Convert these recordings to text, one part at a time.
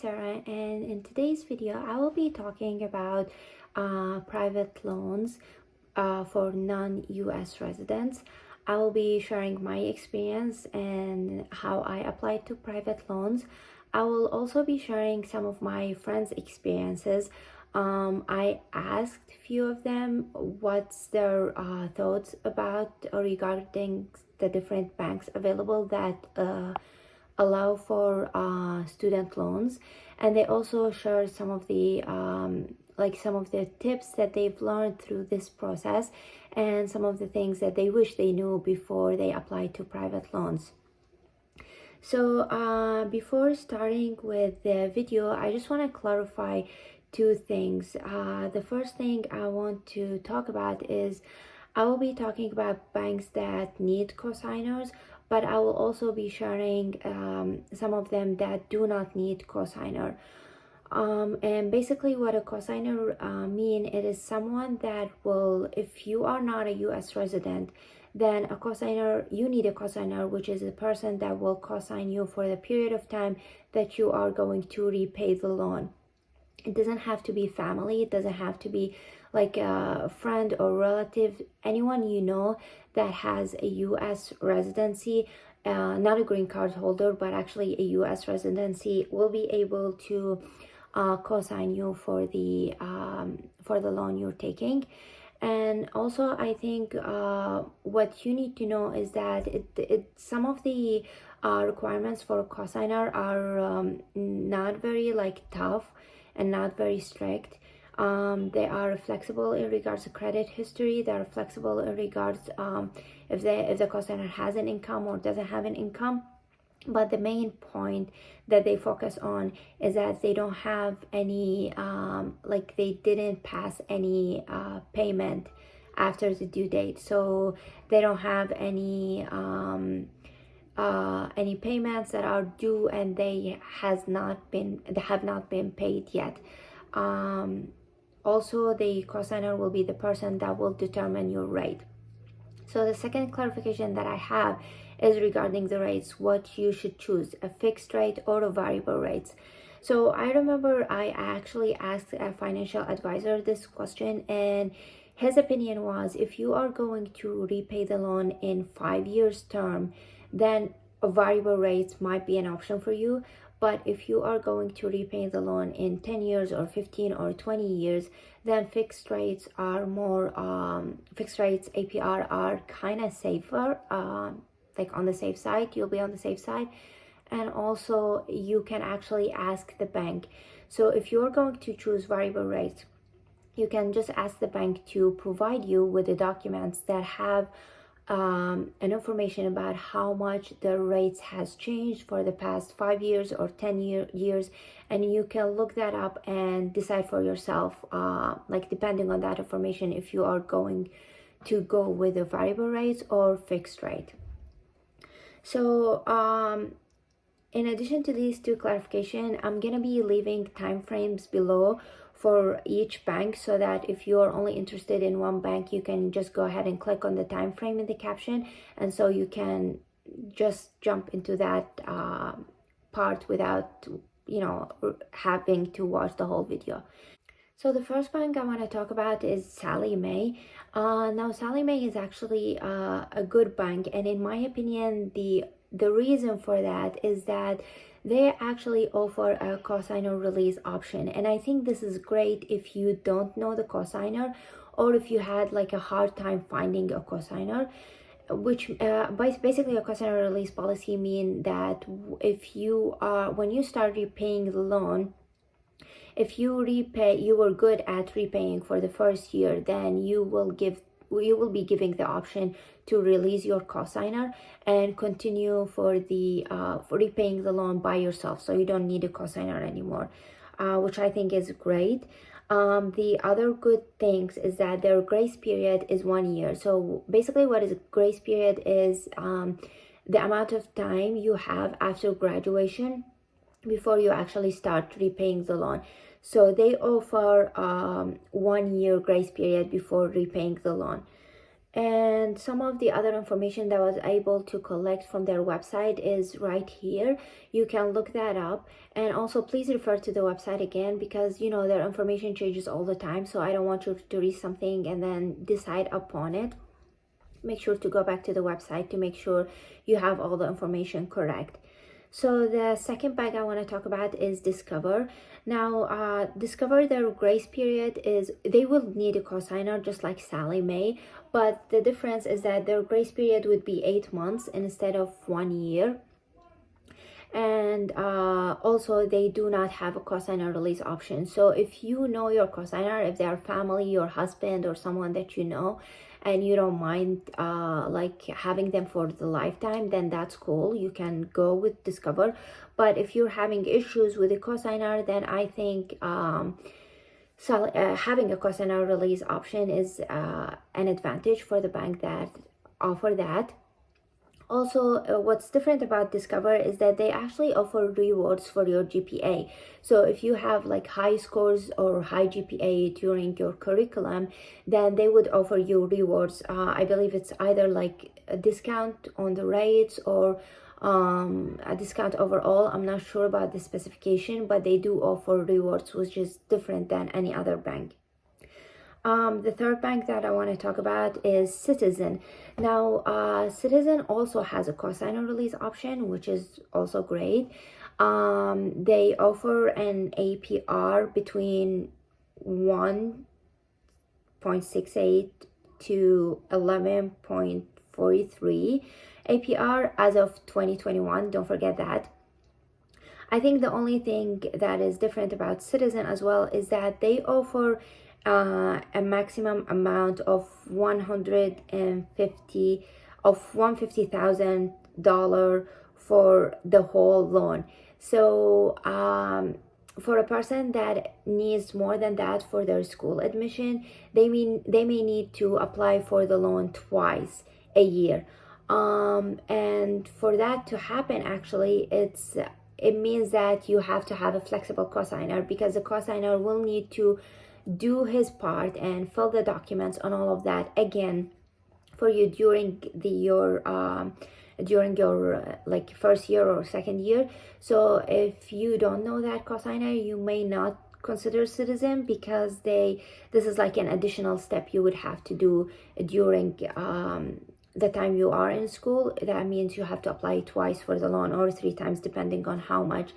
Sarah, and in today's video I will be talking about private loans for non-US residents. I will be sharing my experience and how I applied to private loans. I will also be sharing some of my friends' experiences. I asked a few of them what's their thoughts about or regarding the different banks available that allow for student loans, and they also share some of the some of the tips that they've learned through this process and some of the things that they wish they knew before they applied to private loans. So before starting with the video, I just want to clarify two things. The first thing I want to talk about is I will be talking about banks that need cosigners, but I will also be sharing some of them that do not need cosigner. And basically what a cosigner mean, it is someone that will, if you are not a US resident, then a cosigner, you need a cosigner, which is a person that will cosign you for the period of time that you are going to repay the loan. It doesn't have to be family, it doesn't have to be like a friend or relative, anyone you know that has a US residency, not a green card holder, but actually a US residency, will be able to co-sign you for the loan you're taking. And also I think what you need to know is that some of the requirements for a cosigner are not very tough and not very strict. They are flexible in regards to credit history. They are flexible in regards if the cosigner has an income or doesn't have an income. But the main point that they focus on is that they don't have any they didn't pass any payment after the due date, so they don't have any payments that are due and they have not been paid yet. Also, the cosigner will be the person that will determine your rate. So the second clarification that I have is regarding the rates, what you should choose, a fixed rate or a variable rates. So I remember I actually asked a financial advisor this question, and his opinion was if you are going to repay the loan in 5 years term, then variable rates might be an option for you. But if you are going to repay the loan in 10 years or 15 or 20 years, then fixed rates are more, fixed rates APR are kind of safer, like on the safe side, you'll be on the safe side. And also you can actually ask the bank. So if you're going to choose variable rates, you can just ask the bank to provide you with the documents that have an information about how much the rates has changed for the past 5 years or 10 years, and you can look that up and decide for yourself, depending on that information, if you are going to go with the variable rates or fixed rate. So in addition to these two clarifications, I'm gonna be leaving time frames below for each bank, so that if you're only interested in one bank, you can just go ahead and click on the time frame in the caption, and so you can just jump into that part without having to watch the whole video. So the first bank I want to talk about is Sallie Mae. Now Sallie Mae is actually a good bank, and in my opinion, the reason for that is that they actually offer a cosigner release option, and I think this is great if you don't know the cosigner, or if you had a hard time finding a cosigner, which basically a cosigner release policy mean that if you are, when you start repaying the loan, if you were good at repaying for the first year, then you will be giving the option to release your cosigner and continue for repaying the loan by yourself, so you don't need a cosigner anymore, which I think is great. The other good things is that their grace period is 1 year. So basically what is a grace period is the amount of time you have after graduation before you actually start repaying the loan. So they offer 1 year grace period before repaying the loan. And some of the other information that I was able to collect from their website is right here. You can look that up. And also please refer to the website again, because you know their information changes all the time, so I don't want you to read something and then decide upon it. Make sure to go back to the website to make sure you have all the information correct. So the second bank I want to talk about is Discover. Now, Discover, their grace period is, they will need a cosigner just like Sallie Mae, but the difference is that their grace period would be 8 months instead of 1 year. And also they do not have a cosigner release option. So if you know your cosigner, if they are family, your husband or someone that you know, and you don't mind like having them for the lifetime, then that's cool, you can go with Discover. But if you're having issues with a cosigner, then I think having a cosigner release option is an advantage for the bank that offer that. Also, what's different about Discover is that they actually offer rewards for your GPA. So if you have like high scores or high GPA during your curriculum, then they would offer you rewards. I believe it's either like a discount on the rates or a discount overall. I'm not sure about the specification, but they do offer rewards, which is different than any other bank. The third bank that I want to talk about is Citizen. Now, Citizen also has a cosigner release option, which is also great. They offer an APR between 1.68 to 11.43 APR as of 2021. Don't forget that. I think the only thing that is different about Citizen as well is that they offer a maximum amount of $150,000 for the whole loan. So for a person that needs more than that for their school admission, they may need to apply for the loan twice a year. And for that to happen, actually, it means that you have to have a flexible cosigner, because the cosigner will need to do his part and fill the documents and all of that again for you during your like first year or second year. So if you don't know that cosigner, you may not consider Citizen, because this is like an additional step you would have to do during the time you are in school. That means you have to apply twice for the loan, or 3 times depending on how much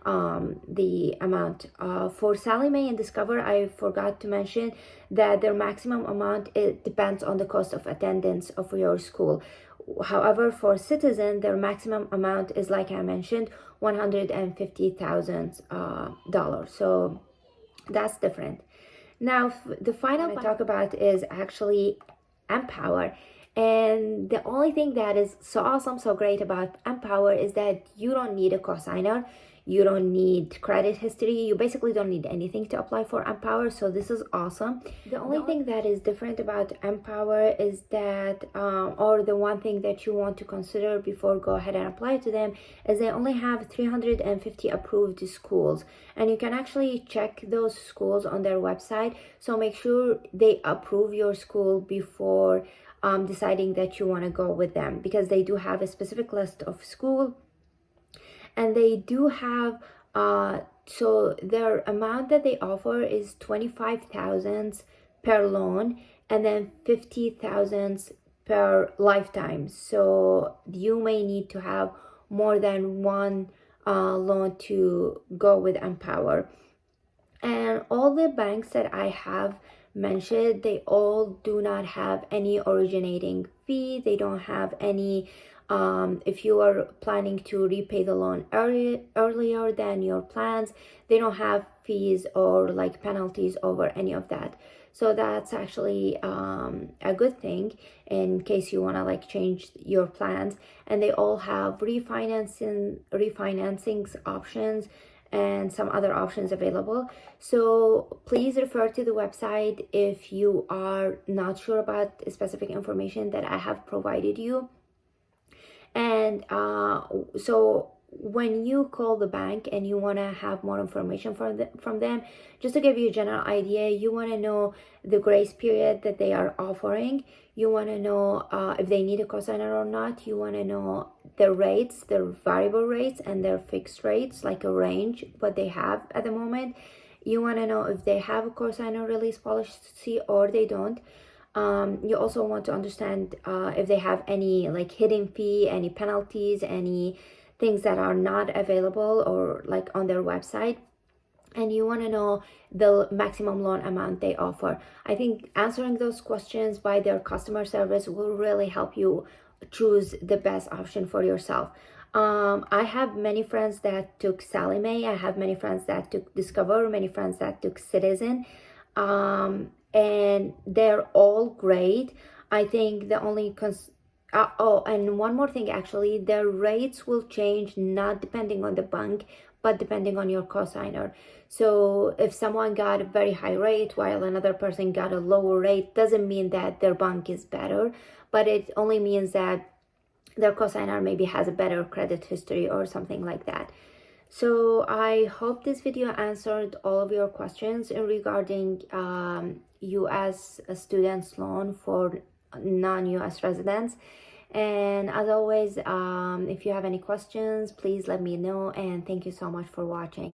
the amount. For Sallie Mae and Discover, I forgot to mention that their maximum amount, it depends on the cost of attendance of your school. However, for Citizen, their maximum amount is, like I mentioned, $150,000. So that's different. Now, the final I talk about is actually Mpower. And the only thing that is so awesome, so great about Mpower is that you don't need a cosigner. You don't need credit history. You basically don't need anything to apply for Mpower. So this is awesome. The only thing that is different about Mpower is that, or the one thing that you want to consider before go ahead and apply to them, is they only have 350 approved schools. And you can actually check those schools on their website. So make sure they approve your school before deciding that you want to go with them, because they do have a specific list of school. And they do have so their amount that they offer is $25,000 per loan, and then $50,000 per lifetime. So you may need to have more than one loan to go with Mpower. And all the banks that I have mentioned, they all do not have any originating fee. They don't have any if you are planning to repay the loan earlier than your plans, they don't have fees or like penalties over any of that. So that's actually a good thing in case you want to like change your plans. And they all have refinancing options and some other options available. So please refer to the website if you are not sure about specific information that I have provided you. And so when you call the bank and you want to have more information from them, just to give you a general idea, you want to know the grace period that they are offering. You want to know if they need a cosigner or not. You want to know their rates, their variable rates and their fixed rates, like a range, what they have at the moment. You want to know if they have a cosigner release policy or they don't. You also want to understand if they have any like hidden fee, any penalties, any things that are not available or like on their website. And you want to know the maximum loan amount they offer. I think answering those questions by their customer service will really help you choose the best option for yourself. I have many friends that took Sallie Mae. I have many friends that took Discover, many friends that took Citizen. And they're all great. I think the only and one more thing, actually, the rates will change not depending on the bank, but depending on your cosigner. So if someone got a very high rate while another person got a lower rate, doesn't mean that their bank is better, but it only means that their cosigner maybe has a better credit history or something like that. So I hope this video answered all of your questions regarding U.S. students loan for non-U.S. residents. And as always, if you have any questions, please let me know, and thank you so much for watching.